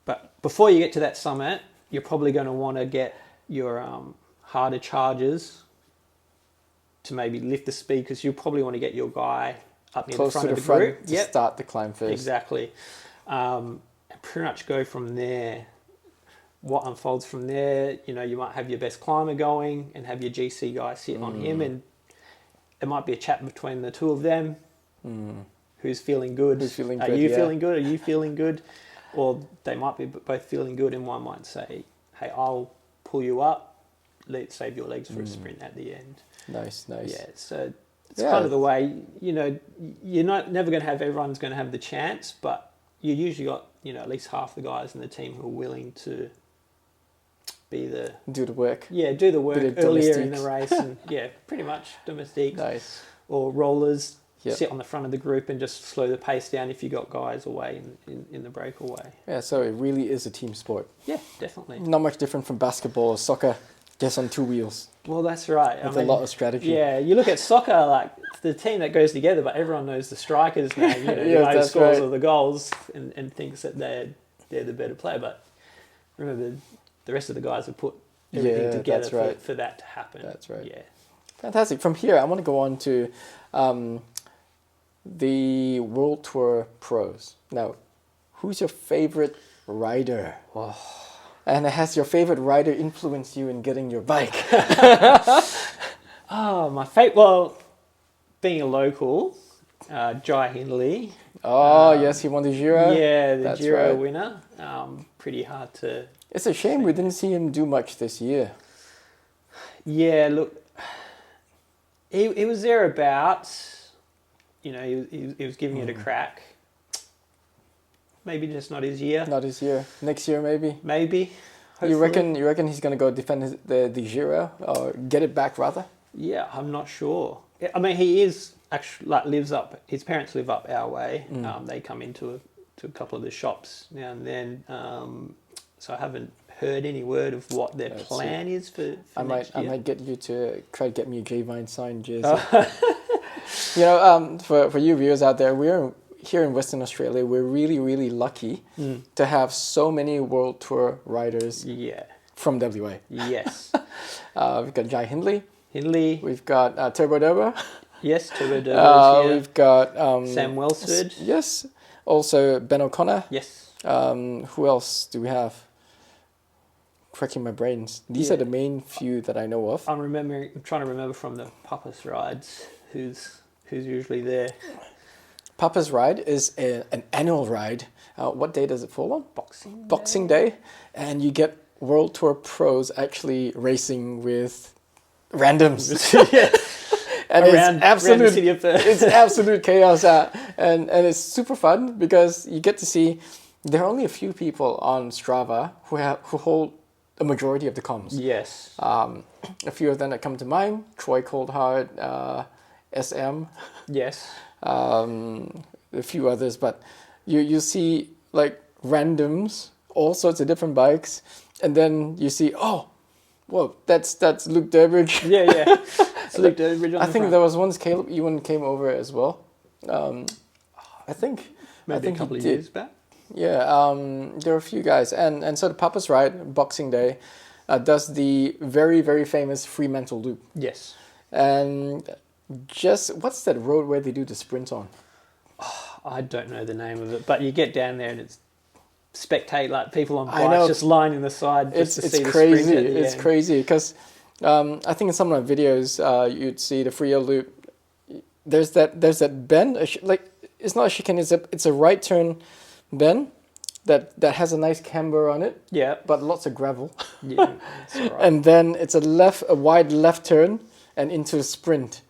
But before you get to that summit, you're probably going to want to get your harder charges to maybe lift the speed, because you'll probably want to get your guy up near Close the front to of the the front group. to start the climb first. Exactly. And pretty much go from there. What unfolds from there, you might have your best climber going and have your GC guy sit on him, and it might be a chat between the two of them. Who's feeling good? Who's feeling Are good, you feeling good? Are you feeling good? Or they might be both feeling good, and one might say, hey, I'll pull you up, save your legs for a sprint at the end. Nice. Yeah, so it's kind of the way, you're never going to have, everyone's going to have the chance, but you usually got, at least half the guys in the team who are willing to do the work. Yeah, do the work earlier in the race, and pretty much domestiques. Nice. Or rollers. Yep. Sit on the front of the group and just slow the pace down if you got guys away in the breakaway. Yeah, so it really is a team sport. Yeah, definitely. Not much different from basketball or soccer, just on two wheels. Well, that's right. With a lot of strategy. Yeah, you look at soccer, like the team that goes together, but everyone knows the striker's name. The guy who scores all the goals and thinks that they're the better player. But remember, the rest of the guys have put everything together for that to happen. That's right. Yeah. Fantastic. From here, I want to go on to the World Tour pros. Now, who's your favorite rider? Oh. And has your favorite rider influenced you in getting your bike? My favourite, well, being a local, Jai Hindley. Oh, yes, he won the Giro. Yeah, the Giro winner. Pretty hard to... It's a shame we didn't see him do much this year. Yeah, look, he was thereabouts. He was giving it a crack. Maybe just not his year. Not his year. Next year, maybe. Maybe. Hopefully. You reckon he's going to go defend the Giro or get it back rather? Yeah, I'm not sure. I mean, he is actually lives up. His parents live up our way. They come into a couple of the shops now and then. So I haven't heard any word of what their plan is for next year. I might get you to try to get me a J-Vine signed jersey. Oh. For you viewers out there, we're here in Western Australia. We're really, really lucky to have so many World Tour riders from WA. Yes. We've got Jai Hindley. We've got Turbo Durbo. Yes, Turbo Durbo is here. We've got... Sam Welsford. Yes. Also Ben O'Connor. Yes. Who else do we have? Cracking my brains. These are the main few that I know of. I'm trying to remember from the Papa's rides who's usually there. Papa's ride is an annual ride. What day does it fall on? Boxing Day. And you get World Tour pros actually racing with randoms. And around the city of Perth. It's absolute chaos. And it's super fun because you get to see there are only a few people on Strava who hold a majority of the comms. Yes. A few of them that come to mind: Troy Coldheart, SM. Yes. A few others, but you see like randoms, all sorts of different bikes, and then you see, that's Luke Durbridge. Yeah. It's Luke Durbridge on I the think front. there was once Caleb Ewan came over as well. I think a couple of years back. Yeah, there are a few guys, and so the Papa's Ride Boxing Day does the very, very famous Fremantle Loop. Yes. And what's that road where they do the sprint on? I don't know the name of it, but you get down there and it's spectate, like people on bikes just lining the side just to see the crazy. sprint at the It's end. crazy because I think in some of the videos you'd see the Frio Loop. There's that bend, it's not a chicane, it's a right turn bend that has a nice camber on it. Yeah, but lots of gravel. Yeah, that's all right. And then it's a wide left turn and into a sprint.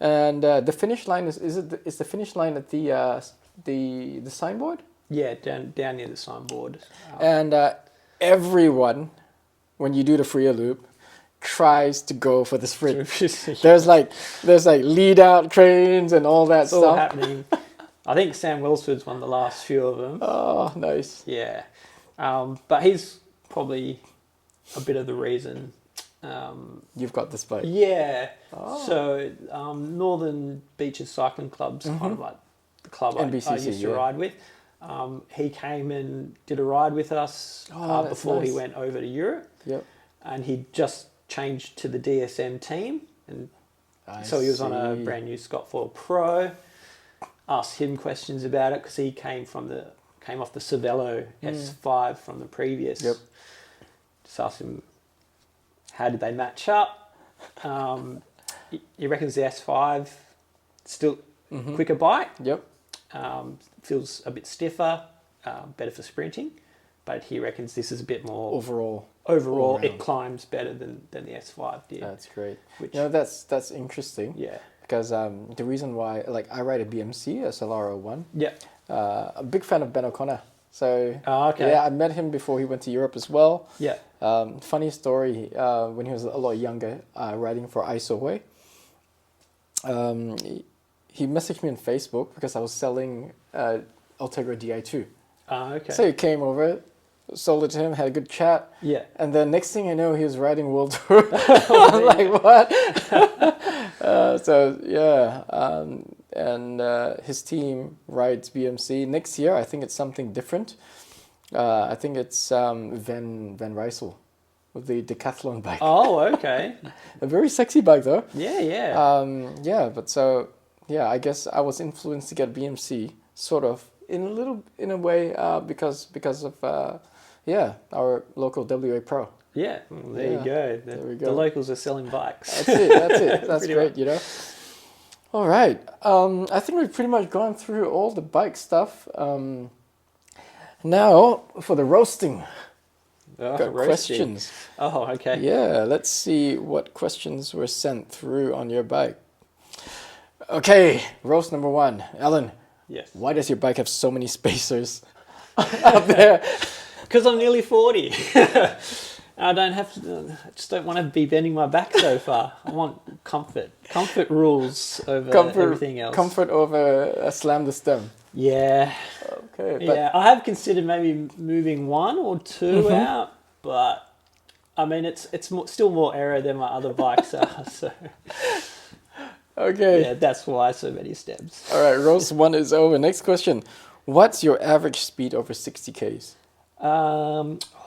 And the finish line is the finish line at the signboard? Yeah, down near the signboard. And everyone, when you do the Frio Loop, tries to go for the sprint. There's like lead out trains and all that It's all stuff. happening. I think Sam Wilsford's won the last few of them. Oh, nice. Yeah. But he's probably a bit of the reason. You've got this bike. Yeah. So Northern Beaches Cycling Club's kind of like the club I NBCC, used to ride with. He came and did a ride with us before he went over to Europe. Yep. And he just changed to the DSM team. And so he was on a brand new Scott Foil Pro. Asked him questions about it because he came off the Cervelo S5 from the previous. Yep. Just asked him, how did they match up? He reckons the S5 still quicker bike. Yep. Feels a bit stiffer, better for sprinting, but he reckons this is a bit more overall it climbs better than the S5 did. That's great. Which, that's interesting. Yeah. Because the reason why, like, I ride a BMC, a Solara 1. Yeah. A big fan of Ben O'Connor. So, okay. yeah, I met him before he went to Europe as well. Yeah. Funny story, when he was a lot younger, riding for ISOWay, he messaged me on Facebook because I was selling ultegra Di2. Okay. So he came over, sold it to him, had a good chat. Yeah. And then next thing I know, he was riding World Tour. I'm like, what? And his team rides BMC. Next year, I think it's something different. I think it's Van Rysel with the decathlon bike. Oh, okay. A very sexy bike, though. Yeah. I guess I was influenced to get BMC, sort of, in a way, because of our local WA Pro. Yeah, well, there you go. There we go. The locals are selling bikes. That's it. That's great, you know. All right. I think we've pretty much gone through all the bike stuff. Now for the roasting. Got questions. Oh, okay. Yeah, let's see what questions were sent through on your bike. Okay, roast number 1. Alan. Yes. Why does your bike have so many spacers up there? Because I'm nearly 40. I just don't want to be bending my back so far. I want comfort. Comfort rules over everything else. Comfort over a slam the stem. Yeah. Okay. Yeah, I have considered maybe moving 1 or 2 out, but I mean it's still more aero than my other bikes are. So. Okay. Yeah, that's why so many steps. All right, roast 1 is over. Next question. What's your average speed over 60 Ks?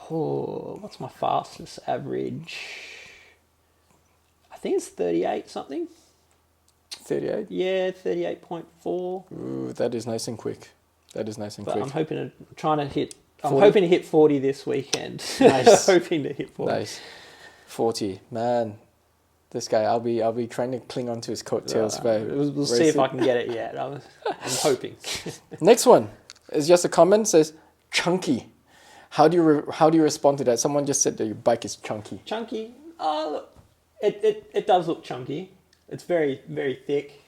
What's my fastest average? I think it's 38 something. 38? Yeah, 38.4. Ooh, that is nice and quick. But I'm hoping to hit 40 this weekend. Nice. Hoping to hit 40. Nice. 40. Man, this guy, I'll be trying to cling on to his coattails. We'll see if I can get it yet. I'm hoping. Next one is just a comment. Says chunky. How do you respond to that? Someone just said that your bike is chunky. Chunky. Look, it does look chunky. It's very, very thick.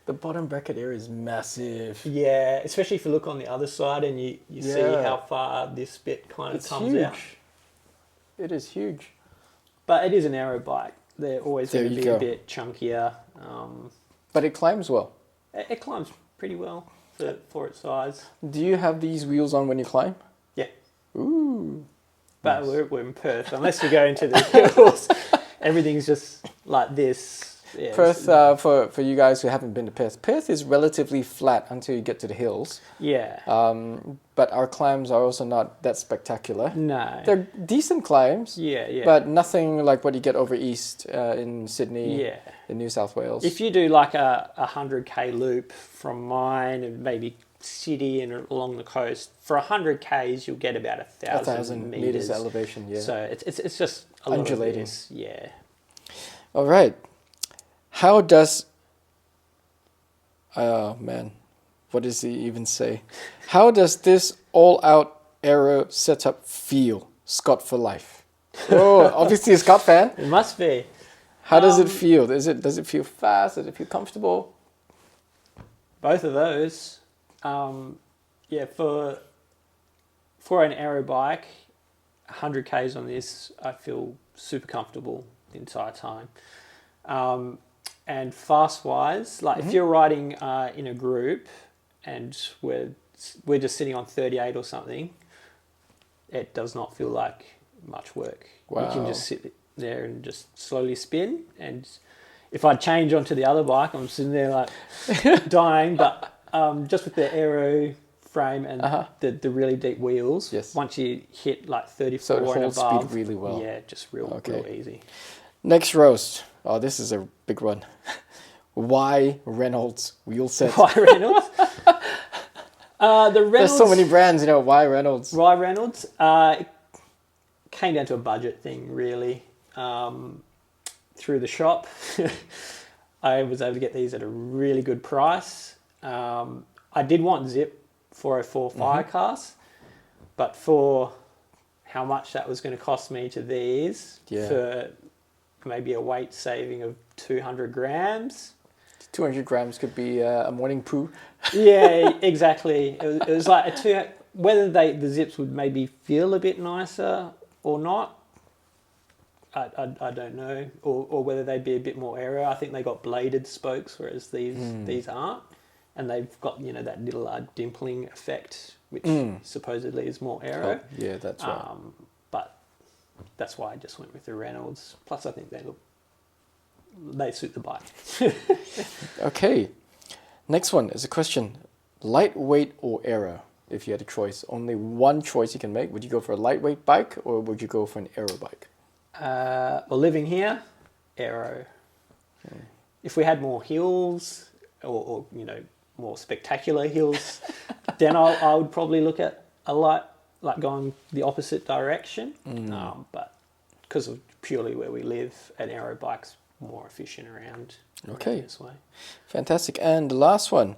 The bottom bracket area is massive. Yeah, especially if you look on the other side and you see how far this bit kind of comes out. It is huge. But it is an aero bike. They're always going to be a bit chunkier. But it climbs well. It climbs pretty well for its size. Do you have these wheels on when you climb? Yeah. Ooh. But nice. We're in Perth. Unless you go into the hills, everything's just like this. Yeah, Perth, for you guys who haven't been to Perth, Perth is relatively flat until you get to the hills. Yeah. But our climbs are also not that spectacular. No. They're decent climbs. Yeah. But nothing like what you get over east in Sydney, in New South Wales. If you do like a 100k loop from mine and maybe city and along the coast, for 100 k's you'll get about 1,000 meters elevation. Yeah. So it's just a undulating. Lot of this. Yeah. All right. How does... Oh, man. What does he even say? How does this all-out aero setup feel? Scott for life. Oh, obviously a Scott fan. It must be. How does it feel? Does it feel fast? Does it feel comfortable? Both of those. Yeah, for an aero bike, 100 k's on this, I feel super comfortable. the entire time. And fast-wise, like if you're riding in a group and we're just sitting on 38 or something, it does not feel like much work. Wow. You can just sit there and just slowly spin. And if I change onto the other bike, I'm sitting there like dying. But just with the Aero frame and the really deep wheels, once you hit like 34 so it and holds above, speed really well. yeah, just real easy. Next roast. Oh, this is a big one. Why Reynolds Wheelset? Why Reynolds? The Reynolds. There's so many brands, you know. Why Reynolds? Why Reynolds? It came down to a budget thing, really. Through the shop, I was able to get these at a really good price. I did want Zip 404 Firecast, but for how much that was going to cost me to these, for maybe a weight saving of 200 grams. 200 grams could be a morning poo. Yeah, exactly. It was like whether the zips would maybe feel a bit nicer or not, I don't know, or whether they'd be a bit more aero. I think they got bladed spokes, whereas these aren't, and they've got that little dimpling effect, which supposedly is more aero. Oh, yeah, that's right. But that's why I just went with the Reynolds. Plus, I think they suit the bike. Okay, next one is a question: lightweight or aero? If you had a choice, only one choice you can make. Would you go for a lightweight bike or would you go for an aero bike? Well, living here, aero. If we had more hills or more spectacular hills, then I would probably look at a light, like going the opposite direction. But because of purely where we live, an aero bike's more efficient around this way. Fantastic. And the last one,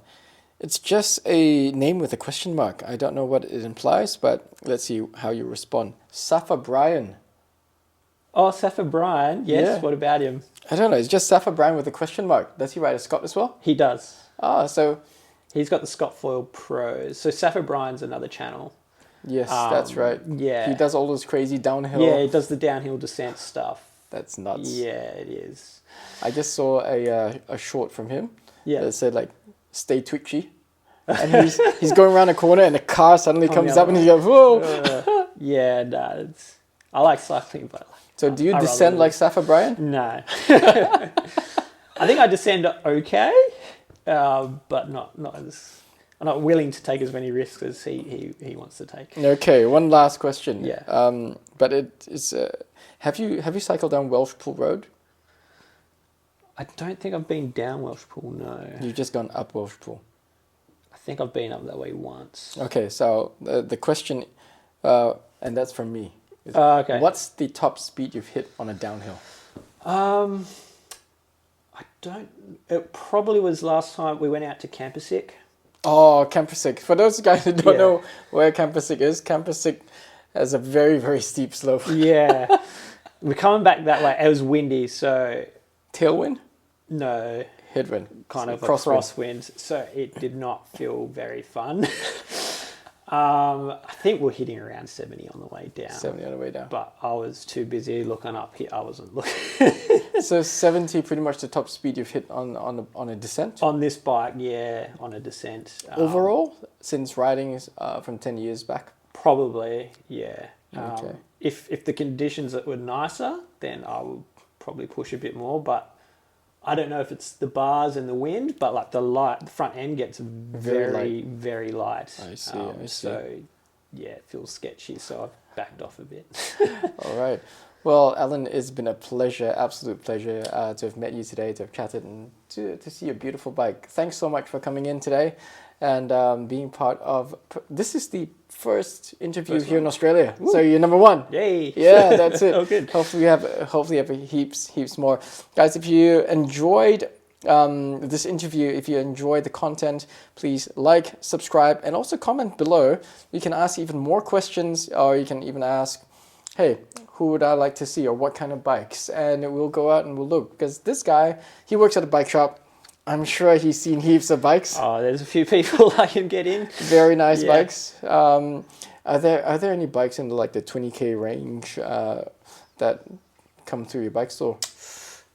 it's just a name with a question mark. I don't know what it implies, but let's see how you respond. Safa Brian. Oh, Safa Brian, yes. Yeah. What about him? I don't know. It's just Safa Brian with a question mark. Does he ride a Scott as well? He does. Ah, so he's got the Scott Foil Pros. So Safa Brian's another channel. Yes, that's right. Yeah. He does all those crazy downhill. Yeah, he does the downhill descent stuff. That's nuts. Yeah, it is. I just saw a short from him that said like, stay twitchy. And he's going around a corner and a car suddenly comes up and he goes, whoa. Yeah, no, I like cycling, but... So do you descend like Safa Brian? No. I think I descend okay, but not as... I'm not willing to take as many risks as he wants to take. Okay, one last question. Yeah. But it's have you cycled down Welsh Pool Road? I don't think I've been down Welsh Pool, no. You've just gone up Welsh Pool. I think I've been up that way once. Okay, so the question, and that's from me. Okay. What's the top speed you've hit on a downhill? I don't... It probably was last time we went out to Campasic. Oh, Campasic. For those guys who don't know where Campasic is, Campasic has a very, very steep slope. Yeah. We're coming back that way. It was windy, so... Tailwind? No. Headwind. Kind of a crosswind. So it did not feel very fun. I think we're hitting around 70 on the way down. 70 on the way down. But I was too busy looking up here. I wasn't looking. So 70 pretty much the top speed you've hit on a descent? On this bike, yeah, on a descent. Overall, since riding from 10 years back? Probably, yeah. Okay. If the conditions were nicer, then I would probably push a bit more. But I don't know if it's the bars and the wind, but like the front end gets very, very light. I see, I see. So, yeah, it feels sketchy. So I've backed off a bit. All right. Well, Allan, it's been a pleasure, absolute pleasure to have met you today, to have chatted and to see your beautiful bike. Thanks so much for coming in today and being part of... This is the first interview here in Australia. Woo. So you're number one. Yay. Yeah, that's it. Oh, good. Hopefully you have heaps more. Guys, if you enjoyed this interview, if you enjoyed the content, please like, subscribe, and also comment below. You can ask even more questions, or you can even ask, hey, who would I like to see, or what kind of bikes? And we'll go out and we'll look. Because this guy, he works at a bike shop. I'm sure he's seen heaps of bikes. Oh, there's a few people I can get in. Very nice bikes. Are there any bikes in the 20k range that come through your bike store?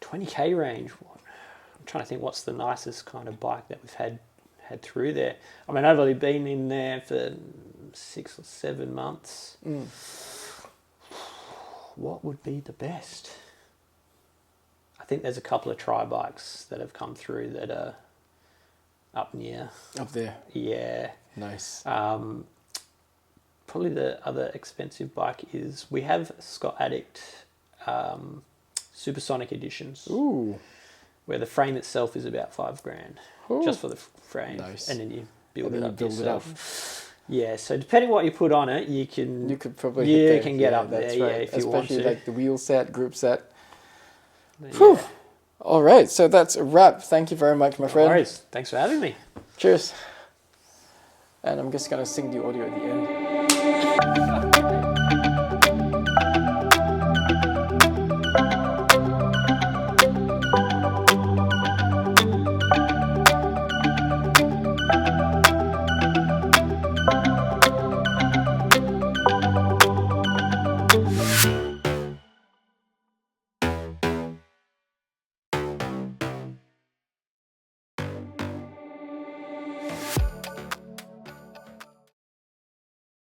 20k range. I'm trying to think what's the nicest kind of bike that we've had through there. I mean, I've only been in there for 6 or 7 months. What would be the best? I think there's a couple of tri bikes that have come through that are up near. Up there. Yeah. Nice. Probably the other expensive bike is we have Scott Addict Supersonic editions. Ooh. Where the frame itself is about $5,000 just for the frame. Nice. And then you build And it then up you build it yourself. Yeah, so depending what you put on it, you could probably you hit can get up there, yeah, if you want especially to. like the Wheelset, Groupset. Yeah. All right, so that's a wrap. Thank you very much, my friend. No worries. Thanks for having me. Cheers. And I'm just gonna sing the audio at the end.